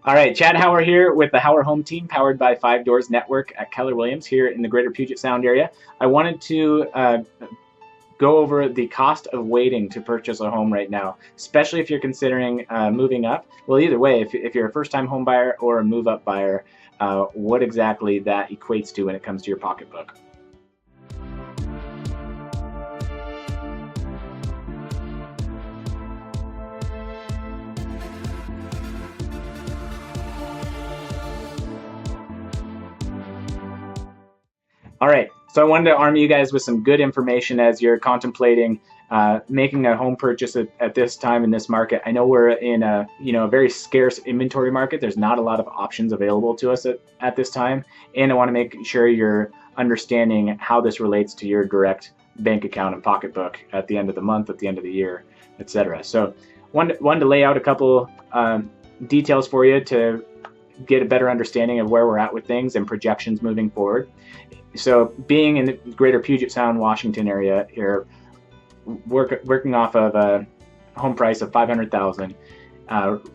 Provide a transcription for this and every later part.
All right, Chad Hauer here with the Hauer Home Team, powered by 5 Doors Network at Keller Williams here in the greater Puget Sound area. I wanted to go over the cost of waiting to purchase a home right now, especially if you're considering moving up. Well, either way, if you're a first-time home buyer or a move-up buyer, what exactly that equates to when it comes to your pocketbook. All right, so I wanted to arm you guys with some good information as you're contemplating making a home purchase at this time in this market. I know we're in a very scarce inventory market. There's not a lot of options available to us at this time, and I want to make sure you're understanding how this relates to your direct bank account and pocketbook at the end of the month, at the end of the year, etc. So, wanted to lay out a couple details for you to get a better understanding of where we're at with things and projections moving forward. So being in the greater Puget Sound, Washington area here, working off of a home price of $500,000.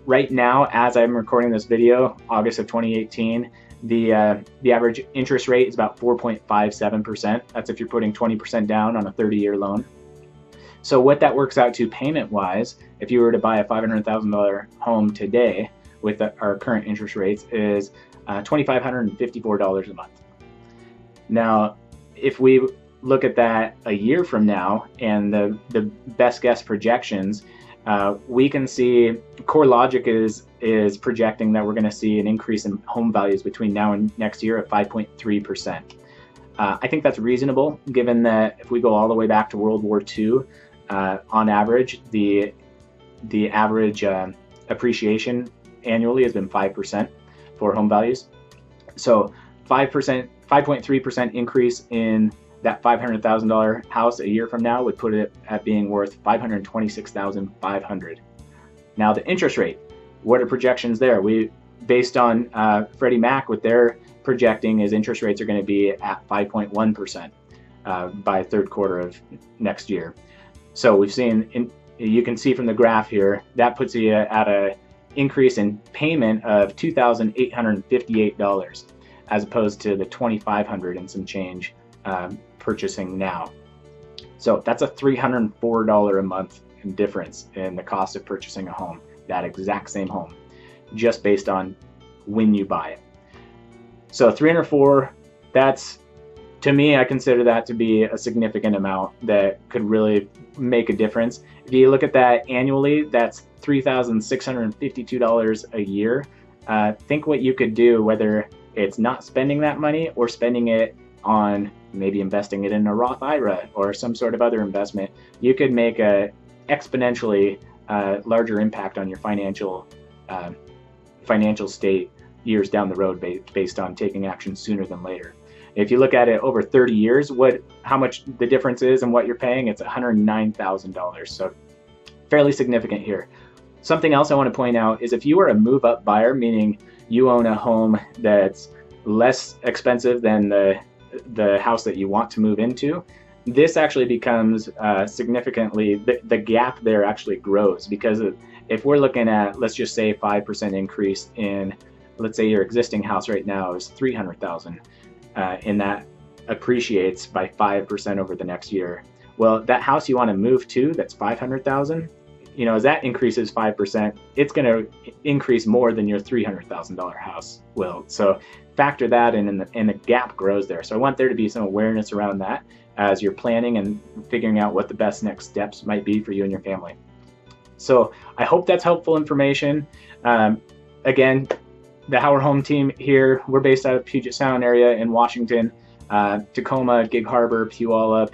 Right now, as I'm recording this video, August of 2018, the average interest rate is about 4.57%. That's if you're putting 20% down on a 30-year loan. So what that works out to payment-wise, if you were to buy a $500,000 home today with our current interest rates, is $2,554 a month. Now, if we look at that a year from now and the best guess projections, we can see CoreLogic is projecting that we're going to see an increase in home values between now and next year of 5.3%. I think that's reasonable, given that if we go all the way back to World War II, on average, the average appreciation annually has been 5% for home values. So 5.3% increase in that $500,000 house a year from now would put it at being worth $526,500. Now the interest rate, what are projections there? Based on Freddie Mac, what they're projecting is interest rates are going to be at 5.1% by third quarter of next year. So we've seen, you can see from the graph here, that puts you at a increase in payment of $2,858 as opposed to the $2,500 and some change purchasing now. So that's a $304 a month difference in the cost of purchasing a home, that exact same home, just based on when you buy it. So $304, that's, to me, I consider that to be a significant amount that could really make a difference. If you look at that annually, that's $3,652 a year. Think what you could do, whether it's not spending that money or spending it on maybe investing it in a Roth IRA or some sort of other investment. You could make a exponentially larger impact on your financial state years down the road based on taking action sooner than later. If you look at it over 30 years, how much the difference is and what you're paying, it's $109,000. So fairly significant here. Something else I want to point out is if you are a move-up buyer, meaning you own a home that's less expensive than the house that you want to move into, this actually becomes significantly, the gap there actually grows, because if we're looking at, let's just say 5% increase in, let's say your existing house right now is $300,000, and that appreciates by 5% over the next year. Well, that house you want to move to that's $500,000, as that increases 5%, it's going to increase more than your $300,000 house will. So factor that in, and the gap grows there. So I want there to be some awareness around that as you're planning and figuring out what the best next steps might be for you and your family. So I hope that's helpful information. Again, the Hauer Home Team here, we're based out of Puget Sound area in Washington, Tacoma, Gig Harbor, Puyallup,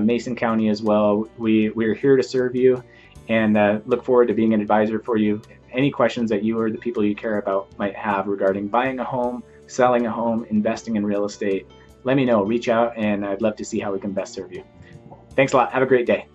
Mason County as well. We're here to serve you, and look forward to being an advisor for you. Any questions that you or the people you care about might have regarding buying a home, selling a home, investing in real estate, let me know. Reach out, and I'd love to see how we can best serve you. Thanks a lot. Have a great day.